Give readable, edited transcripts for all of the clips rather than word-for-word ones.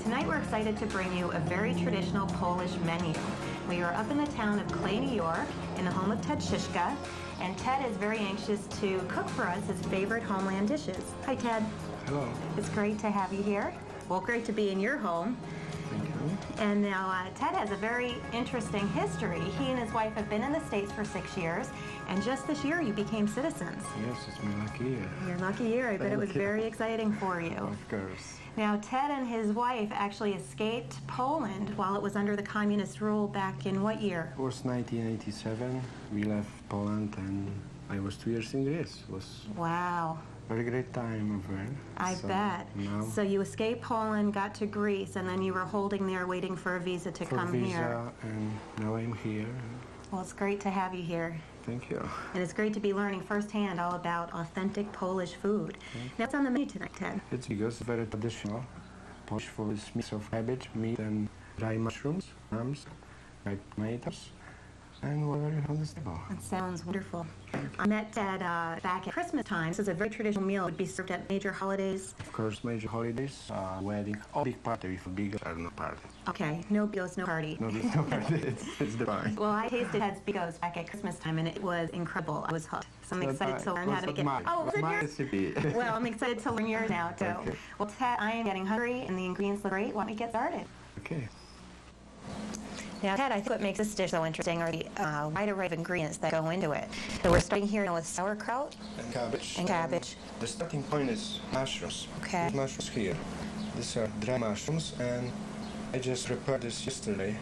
Tonight we're excited to bring you a very traditional Polish menu. We are up in the town of Clay, New York, in the home of Ted Szyszka, and Ted is very anxious to cook for us his favorite homeland dishes. Hi, Ted. Hello. It's great to have you here. Well, great to be in your home. Thank you. And now Ted has a very interesting history. He and his wife have been in the States for 6 years, and just this year you became citizens. Yes, it's my lucky year. Your lucky year. I bet it was Thank you. very exciting for you. Of course. Now, Ted and his wife actually escaped Poland while it was under the communist rule back in what year? It was 1987. We left Poland and I was 2 years in Greece. It was Wow. a very great time over there. I bet. Now So you escaped Poland, got to Greece, and then you were holding there waiting for a visa to for come visa, here. and now I'm here. Well, it's great to have you here. Thank you. And it's great to be learning firsthand all about authentic Polish food. Now, what's on the menu tonight, Ted? It's Bigos, very traditional. Polish food is mix of cabbage, meat, and dry mushrooms, hams, dried tomatoes, and whatever you on this table. That sounds wonderful. I met Ted back at Christmas time. This is a very traditional meal. It would be served at major holidays. Of course, major holidays, wedding, all big party with Bigos are no party. Okay, no Bigos, no party. No, there's no party. It's the party. Well, I tasted Ted's Bigos back at Christmas time, and it was incredible. I was hooked. So I'm excited to learn how to make it. Oh, was it my yours? recipe. Well, I'm excited to learn yours now, too. Okay. Well, Ted, I am getting hungry, and the ingredients look great. Why don't we get started? Okay. Now, Ted, I think what makes this dish so interesting are the wide array of ingredients that go into it. So we're starting here now with sauerkraut And cabbage. and cabbage. The starting point is mushrooms. Okay. These mushrooms here. These are dry mushrooms, and I just prepared this yesterday.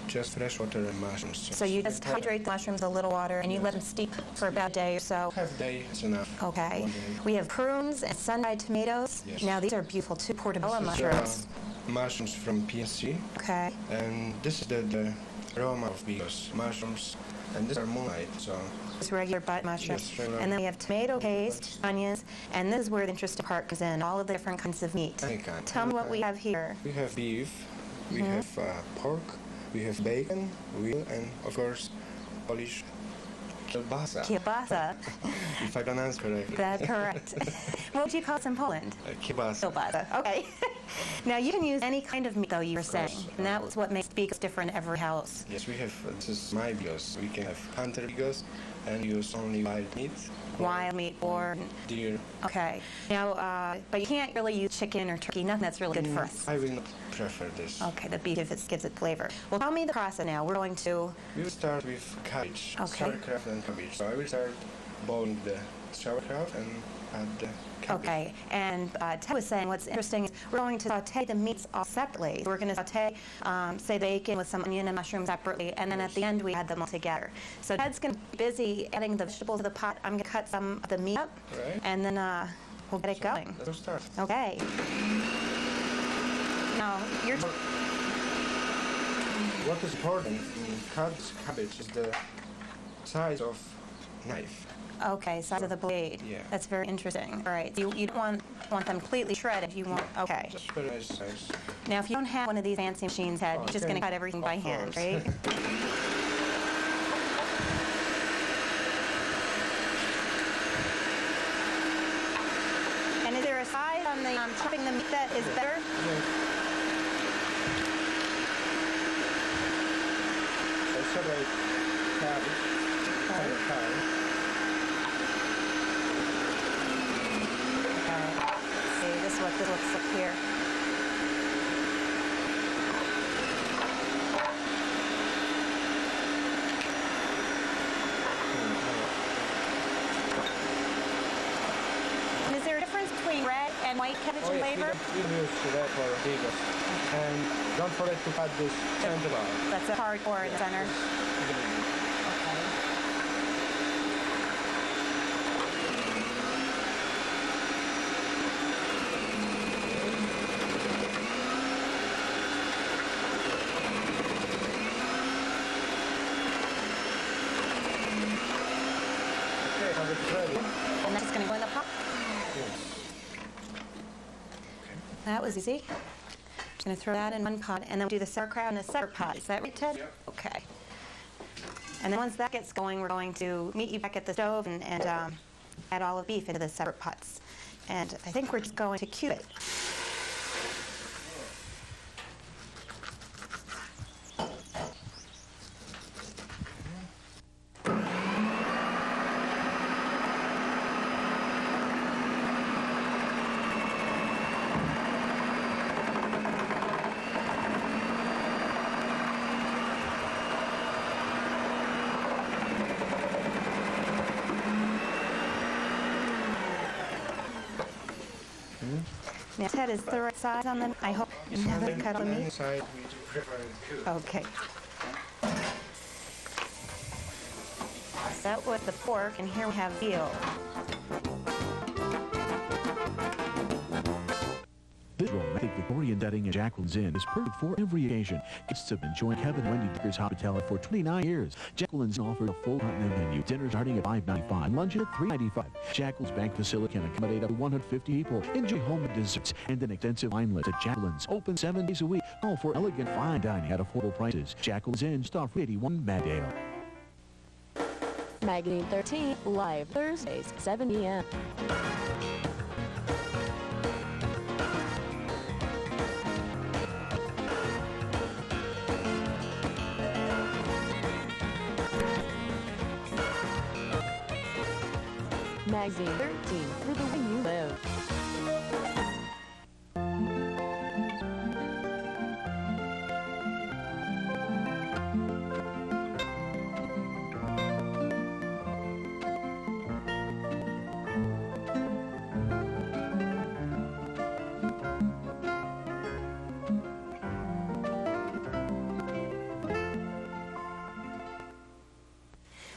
Just fresh water and mushrooms. So you just hydrate the mushrooms with a little water, and you let them steep for about a day or so. Half day is enough. Okay. 1 day. We have prunes and sun-dried tomatoes. Yes. Now, these are beautiful, too, portobello This is, mushrooms. mushrooms from PNC, Okay. and this is the aroma of Bigos mushrooms, and these are moonlight. So Just regular butt mushrooms. Yes, regular. And then we have tomato paste, onions, and this is where the interesting part comes in, all of the different kinds of meat. any kind. Tell me Any what we kind. have here. We have beef, we have pork, we have bacon, veal, and of course Polish kielbasa. Kielbasa. If I pronounce correctly. That's correct. What would you call this in Poland? Kielbasa. Kielbasa. Okay. Now, you can use any kind of meat, though, you were saying. course. And that's what makes Bigos different at every house. Yes, we have. This is my Bigos. We can have hunter Bigos and use only wild meat. Wild meat or... Deer. Okay. Now, but you can't really use chicken or turkey. Nothing that's really good for us. I will not prefer this. Okay, the beef gives it flavor. Well, tell me the process now. We're going to... We will start with cabbage. Okay. Sauerkraut and cabbage. So I will start boiling the sauerkraut and add the cabbage. Okay, and Ted was saying what's interesting is we're going to saute the meats all separately. We're going to saute, say, bacon with some onion and mushrooms separately, and then at the end we add them all together. So Ted's going to be busy adding the vegetables to the pot. I'm going to cut some of the meat up, Right. and then we'll get it going. Let's start. Okay. Now, you're... What is important in cabbage is the size of knife. Okay, size of the blade. Yeah. That's very interesting. All right, you don't want them completely shredded. You want... Okay. Just very nice size. Now, if you don't have one of these fancy machines, Ted, you're just going to cut everything by hand, course. right? And is there a side on the chopping the meat that is better? So separate cabbage. Okay. See, this is what this looks like here. And is there a difference between red and white cabbage in flavor? We use that for Bigos. And don't forget to add this center bar. That's a hard core in the center. Okay. Okay, now it's ready. And that's going to go in the pot. Yes. That was easy. Just going to throw that in one pot, and then we'll do the sauerkraut in a separate pot. Is that right, Ted? Yep. Okay. And then once that gets going, we're going to meet you back at the stove and add all the beef into the separate pots. And I think we're just going to cube it. Now, Ted, is the right size on them? I hope you never cut on the meat. Inside, we need to prepare it good. Okay. That was the pork, and here we have veal. This romantic Victorian setting at Jacqueline's Inn is perfect for every occasion. Guests have been enjoying Kevin and Wendy Dicker's hospitality for 29 years. Jacqueline's Inn offers a full continental menu. Dinner starting at $5.95, lunch at $3.95. Jacqueline's bank facility can accommodate up to 150 people. Enjoy home desserts and an extensive wine list at Jacqueline's. Open 7 days a week. All for elegant fine dining at affordable prices. Jacqueline's Inn, Star 81 Maddale. Magazine 13, live Thursdays, 7 p.m. Magazine 13, for the way you live.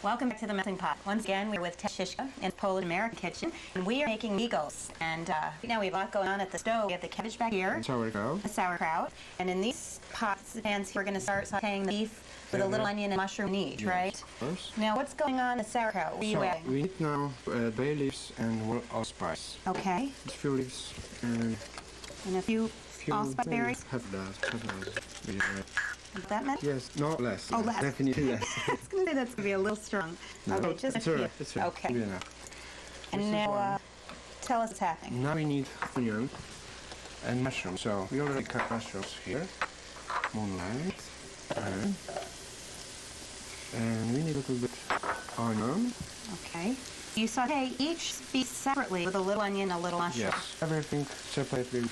Welcome back to the Melting Pot. Once again, we're with Szyszka in the Polish-American kitchen, and we are making Bigos. And right now we have a lot going on at the stove. We have the cabbage back here. And sauerkraut. The sauerkraut. And in these pots, the pans, we're going to start sauteing the beef with a little onion and mushroom in each, right? Of course. Now, what's going on in the sauerkraut? What are you adding? We need now bay leaves and allspice. Okay. A few leaves and a few allspice berries. Half that. Really right. Is that meant? Yes, no less. Oh, less. Definitely less. I was going to say that's going to be a little strong. No, Okay, just a few. right. It's all right. Okay. Good enough. And now, tell us what's happening. Now we need onion and mushrooms. So we already cut mushrooms here. Moonlight. And we need a little bit onion. Okay. You saute each piece separately with a little onion, a little mushroom. Yes. Everything separately.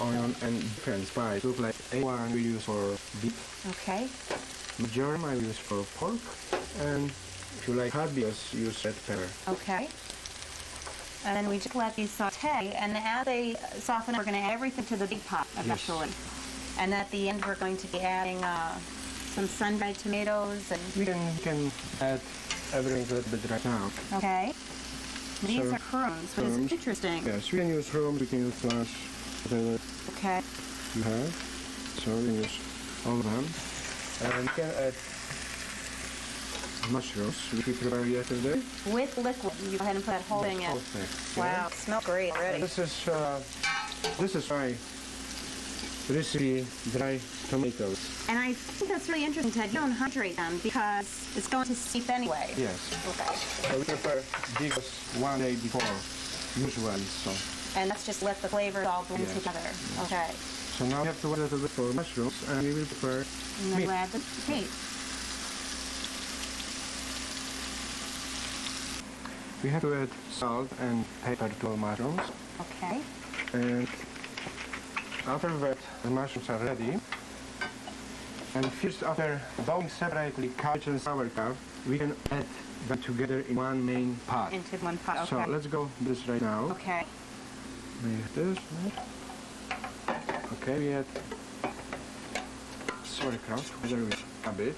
Onion and different spice. Look like A1 we use for beef. Okay. Marjoram I use for pork. And if you like hot Bigos, use red pepper. Okay. And then we just let these saute, and as they soften, we're going to add everything to the big pot eventually. Yes. And at the end, we're going to be adding some sun-dried tomatoes and. We can add everything a little bit right now. Okay. These are crumbs, which is interesting. Yes, we can use crumbs, we can use flowers, whatever Okay. you have. So we can use all of them. And we can add mushrooms, which we prepared yesterday. With liquid. You go ahead and put that whole thing in. Wow, it smells great already. This is my recipe dry tomatoes. And I think that's really interesting, Ted. You don't hydrate them because it's going to steep anyway. Yes. Okay. So we prepare Bigos 1 day before, usually. So. And that's just let the flavors all blend together. Okay. So now we have to wait a little bit for mushrooms, and we will prepare And then meat. we'll add the meat. We have to add salt and pepper to the mushrooms. Okay. And after that, the mushrooms are ready. And first, after boiling separately cabbage and sauerkraut, we can add them together in one main pot. Into one pot. Okay. So let's go this right now. Okay. Make this. Okay, we add sauerkraut together with cabbage.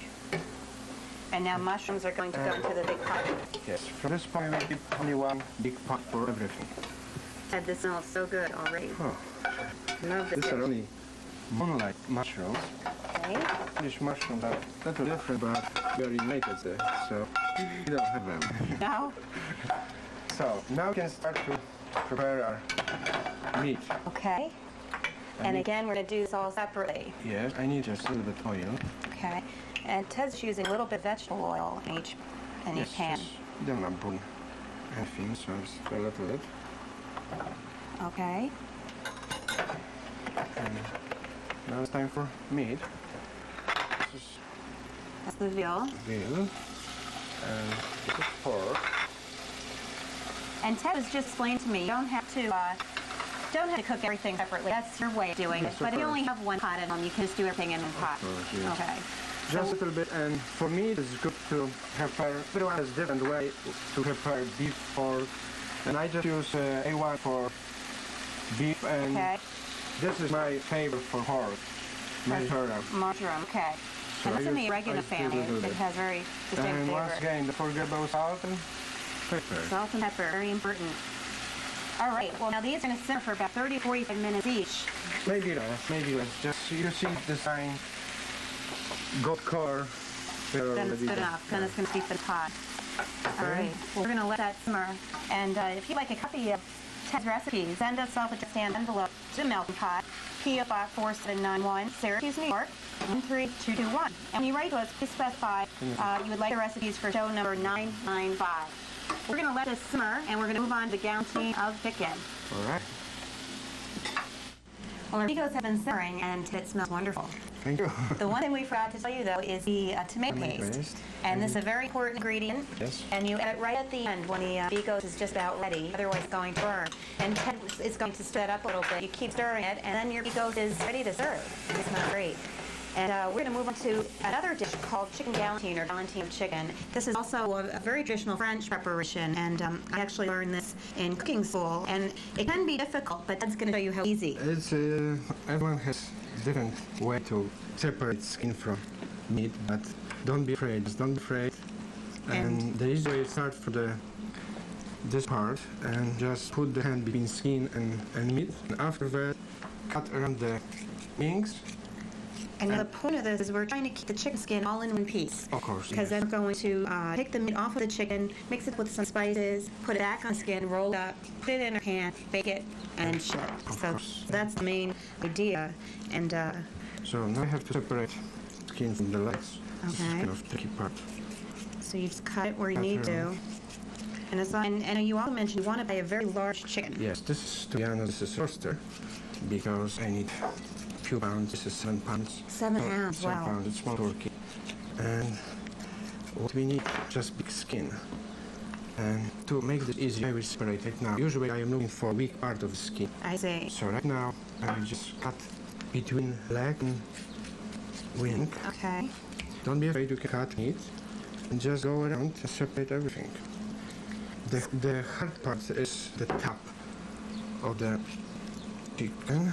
And now mushrooms are going to go into the big pot. Yes. From this point, we keep only one big pot for everything. Ted, this smells so good already. Oh. Love this. These are only moonlight mushrooms. Okay. These mushrooms are a little different, but we are united there, so we don't have them. Now? So now we can start to prepare our meat. Okay. And again, we're going to do this all separately. Yes, I need just a little bit oil. Okay. And Ted's using a little bit of vegetable oil in each pan. Just don't want to burn anything, so just a little bit. Okay. And now it's time for meat. This is That's the veal. veal. And this is pork. And Ted was just explaining to me, you don't have to cook everything separately. That's your way of doing it. But if you only have one pot at home, you can just do everything in one pot. Yeah. Okay. Just a little bit, and for me it's good to prepare, everyone has a different way to prepare beef, pork, and I just use A1 for beef, and Okay. this is my favorite for horse, marjoram. Marjoram, okay. So And that's in the I oregano still family. do It that. has very distinct And flavor. once again, don't forget about salt and pepper. Salt and pepper, very important. All right, well now these are going to simmer for about 30-45 minutes each. Maybe less. Just you see the sign, gold color. Then it's good enough. Then it's going to steep in the pot. All right, well, we're going to let that simmer. And if you'd like a copy of Ted's recipes, send us off a just stand envelope to the melting pot, P.O. Box 4791, Syracuse, New York, 13221. And when you write to us, please specify you would like the recipes for show number 995. We're going to let this simmer, and we're going to move on to Galantine of chicken. All right. Well, our Bigos have been simmering, and it smells wonderful. Thank you. The one thing we forgot to tell you, though, is the tomato paste. And this is a very important ingredient. Yes. And you add it right at the end when the Bigos is just about ready, otherwise it's going to burn. And Ted is going to stir it up a little bit. You keep stirring it, and then your Bigos is ready to serve. It smells great. And we're going to move on to another dish called chicken galantine, or galantine of chicken. This is also a very traditional French preparation, and I actually learned this in cooking school. And it can be difficult, but Ted's going to show you how easy. It's everyone has different way to separate skin from meat, but don't be afraid. Just don't be afraid. And the easy way is start for this part and just put the hand between skin and meat. And after that, cut around the wings. And the point of this is we're trying to keep the chicken skin all in one piece. Of course, Because yes. then we're going to take the meat off of the chicken, mix it with some spices, put it back on the skin, roll it up, put it in a pan, bake it, and ship it. So course. that's the main idea. And So now I have to separate skin from the legs. This is Okay. kind of tricky part. so you just cut it where you Cut need to. around. And you also mentioned you want to buy a very large chicken. Yes, this is, to be honest, this is roaster because I need a few pounds. This is 7 pounds. 7 Oh, pounds, 7 wow. pounds, it's small turkey. And what we need, just big skin. And to make this easy, I will separate it now. Usually I am looking for weak part of the skin. I see. So right now, I will just cut between leg and wing. Okay. Don't be afraid, you can cut meat and just go around and separate everything. The hard part is the top of the chicken.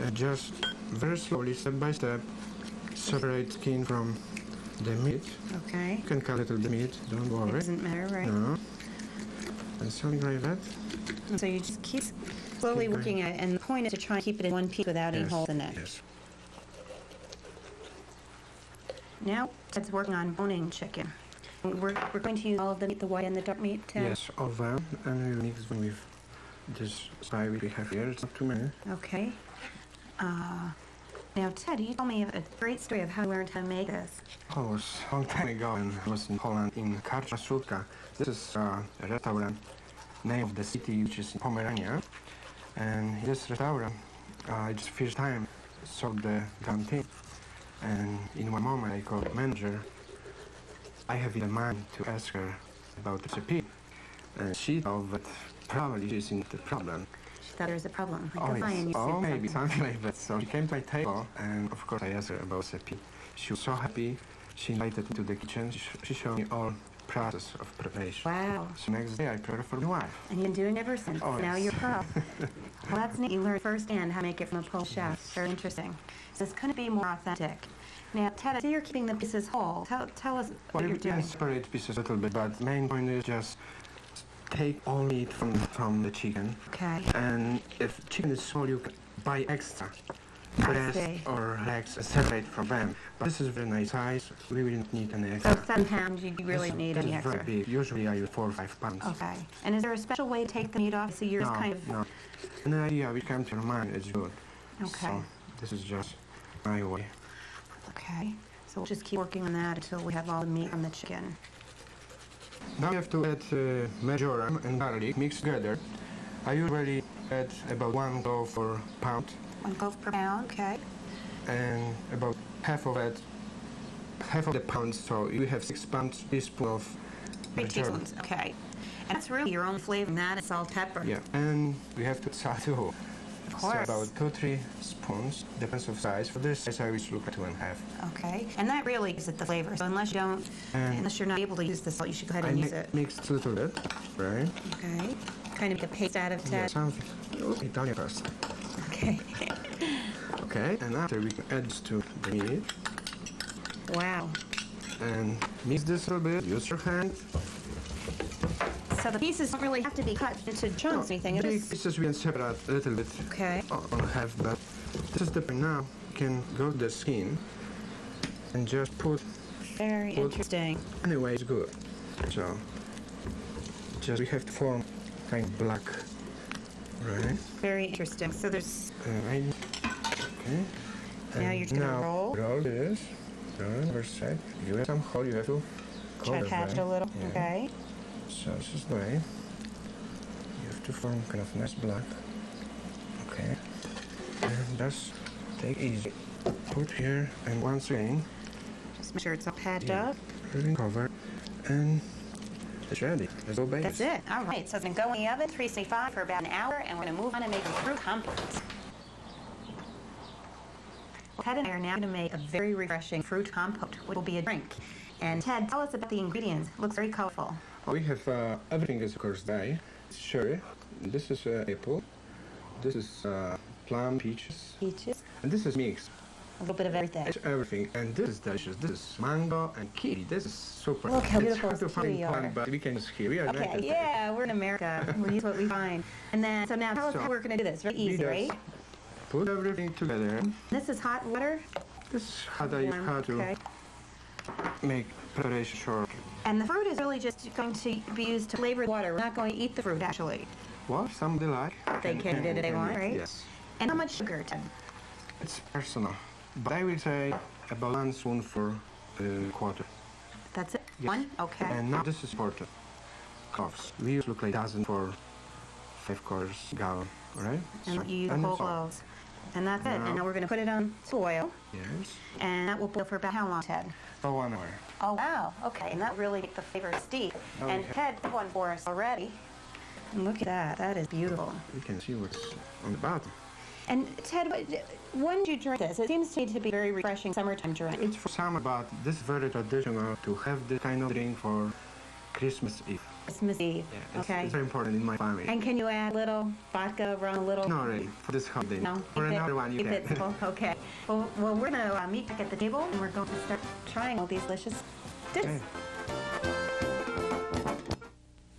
And just very slowly, step by step, separate skin from the meat. Okay. You can cut a little bit meat, don't It worry. doesn't matter, right? No. And something like that. So you just keep slowly Keep working at it, and the point is to try and keep it in one piece without any Yes, holes in it. Yes. Now, Ted's working on boning chicken. We're going to use all of the meat, the white and the dark meat, Ted? Yes, all of them. And we will mix them with this spice we have here. It's not too many. Okay. Now, Ted, you told me a great story of how you learned how to make this. Oh, it was a long time ago, and I was in Poland, in Szyszka. This is a restaurant, name of the city, which is in Pomerania. And this restaurant, just first time sold the Galantine. And in one moment, I called the manager. I have in mind to ask her about the recipe. And she thought that probably this isn't the problem. She thought there was a problem. Like, Oh, go find yes. you Oh, said maybe something. something like that. So she came to my table, and of course I asked her about recipe. She was so happy. She invited me to the kitchen. She showed me all process of preparation. Wow. So next day I prepared for my wife. And you've been doing it ever since. Oh, Now yes. you're a pro. Well, that's neat. You learned firsthand how to make it from a Polish chef. Very interesting. So it's going to be more authentic. Now, Ted, I see you're keeping the pieces whole. Tell us Well, what you you're can doing. separate pieces a little bit, but main point is just take all meat from the chicken. Okay. And if chicken is small, you can buy extra I breast see. or legs separate from them. But this is very nice size. We will not need any So extra. 7 pounds, you really This- need this any is very extra. big. Usually I use 4 or 5 pounds. Okay. And is there a special way to take the meat off? So you're just kind of... No. An idea which comes to your mind is good. Okay. So this is just my way. Okay. So we'll just keep working on that until we have all the meat on the chicken. Now you have to add marjoram and garlic mixed together. I usually add about 1 clove per pound 1 clove per pound, okay. and about half of the pound, so you have 6 teaspoons of 3 marjoram. teaspoons, okay. And that's really your own flavor, and that is salt, pepper. Yeah, and we have to salt too. Of course. So about 2-3 spoons, depends of size. For this size, I will look at 2.5. Okay. And that really gives it the flavor. So unless you don't, And unless you're not able to use the salt, you should go ahead I and use it. mixed a little bit, right? Okay. kind of make a paste out of, Yeah, Ted? something. Italian pasta. Okay. Okay, and after we can add this to the meat. Wow. And mix this a little bit. Use your hand. So the pieces don't really have to be cut into chunks or anything. It's Big just... pieces we can separate a little bit Okay. on half, but this is the point now. You can go to the skin and just put. Very interesting. Anyway, it's good. So, just we have to form kind of black, right? Very interesting. So there's... Okay. Now you're just gonna roll. Roll this. First side. You have some hole. You have to cover Patch it a little. Yeah. Okay. So this is the way. You have to form kind of nice black. Okay. And just take easy. Put here and once again. Just make sure it's all patched Yeah. up. Really cover. And it's ready. Let's go bake. That's it. All right. So it's going to go in the oven, 375 for about an hour, and we're going to move on and make a fruit compote. Ted and I are now going to make a very refreshing fruit compote, which will be a drink. And Ted, tell us about the ingredients. It looks very colorful. We have everything is of course dry. Cherry. This is apple. This is plum, peaches. Peaches. And this is mix. A little bit of everything. It's everything. And this is delicious. This is mango and kiwi. This is super. Look how it's beautiful hard to this find kiwi are. plant, but we can use here. We are Okay, United yeah, we're in America. We use what we find. And then, so now tell us So, how we're going to do this. Very easy, just right? Put everything together. This is hot water. This is how to Okay. make preparation short. And the fruit is really just going to be used to flavor the water. We're not going to eat the fruit, actually. Well, somebody like. They can do it if they want, right? Yes. And how much sugar, Ted? It's personal. But I will say about 1 spoon for quarter. That's it? Yes. 1? Okay. And now this is important. Cloves. We use look like dozen for 5/4 gallon, right? And you use and whole that's all. cloves. And that's it. Now- And now we're going to put it on oil. Yes. And that will boil for about how long, Ted? For 1 hour. Oh, wow. Okay. And that really makes the flavor steep. Oh, And yeah. Ted did one for us already. And look at that. That is beautiful. You can see what's on the bottom. And Ted, when did you drink this? It seems to me to be very refreshing summertime drink. It's for summer, but this is very traditional to have this kind of drink for Christmas Eve. Christmas Eve. Yeah, Okay. It's very important in my family. And can you add a little vodka, rum, a little? Not really, for this holiday. No. For Keep it- another one, you keep can. it simple. Okay. Well, we're going to meet back at the table, and we're going to start trying all these delicious dishes.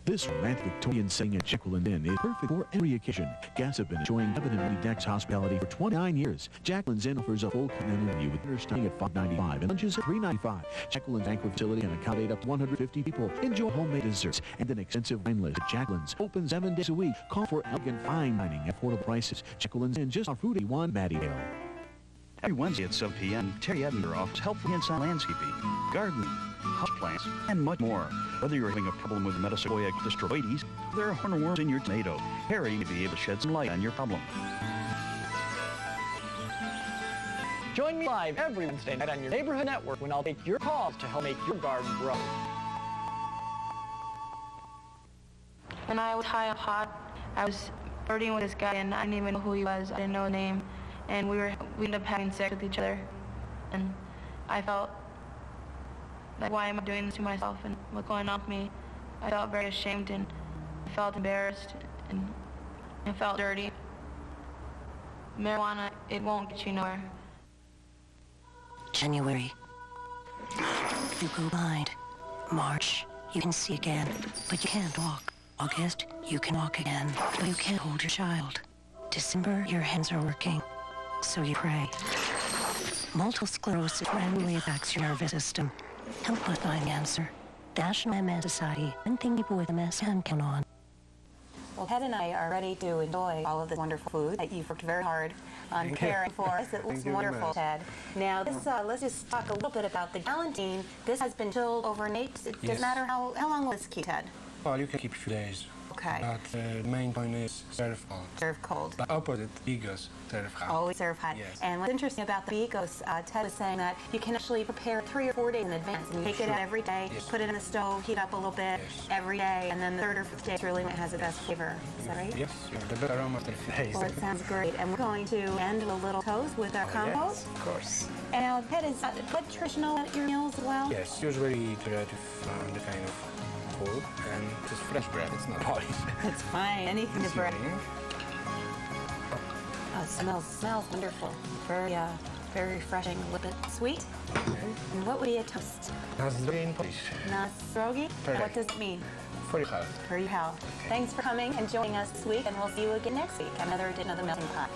This romantic Victorian setting at Jacqueline's Inn is perfect for every occasion. Guests have been enjoying Kevin and Wendy Deck's hospitality for 29 years. Jacqueline's Inn offers a full continental menu with dinner starting at $5.95 and lunches at $3.95. Jacqueline's banquet facility can accommodate up to 150 people. Enjoy homemade desserts and an extensive wine list at Jacqueline's. Open 7 days a week. Call for elegant fine dining at affordable prices. Jacqueline's Inn just off Route 81, Mattydale. Every Wednesday at 7 p.m., Terry Edinburgh offers helpful hints on landscaping, gardening, houseplants, and much more. Whether you're having a problem with Metasequoia distroides, there are hornworms in your tomato, Terry may be able to shed some light on your problem. Join me live every Wednesday night on your Neighborhood Network when I'll take your calls to help make your garden grow. When I was high on pot, I was flirting with this guy and I didn't even know who he was. I didn't know his name. And we ended up having sex with each other. And I felt like, why am I doing this to myself and what's going on with me? I felt very ashamed and I felt embarrassed and I felt dirty. Marijuana, it won't get you nowhere. January. You go blind. March. You can see again, but you can't walk. August. You can walk again, but you can't hold your child. December. Your hands are working, so you pray. Multiple sclerosis randomly attacks your nervous system. Help with find answer. National MS Society, and thing people with MS can count on. Well, Ted and I are ready to enjoy all of this wonderful food that you've worked very hard on preparing for us. It looks Thank you very wonderful, much. Ted. Now, this, let's just talk a little bit about the Galantine. This has been chilled overnight. It Yes. doesn't matter how long will this keep, Ted? Well, you can keep a few days. Okay. But the main point is serve hot. Serve cold. But opposite, Bigos, serve hot. Always serve hot. Yes. And what's interesting about the Bigos, Ted was saying that you can actually prepare 3 or 4 days in advance. And you take it Sure. out every day, Yes. put it in the stove, heat up a little bit Yes. every day, and then the 3rd or 4th day is really when it has the best flavor. Is that right? Yes, you have the better aroma after 3 days. Well, it sounds great. And we're going to end with a little toast with our compost. Yes, of course. And now, Ted, is what traditional at your meals as well? Yes, usually creative, the kind of food, and it's fresh bread. It's not oil. It's fine. Anything to bread. Oh, it smells wonderful. Very refreshing. A little bit sweet. Okay. And what would be a toast? Nasrogi in Polish. Nasrogi? Correct. What does it mean? For your health. For your health. Thanks for coming and joining us this week, and we'll see you again next week. Another edition of the Melting Pot.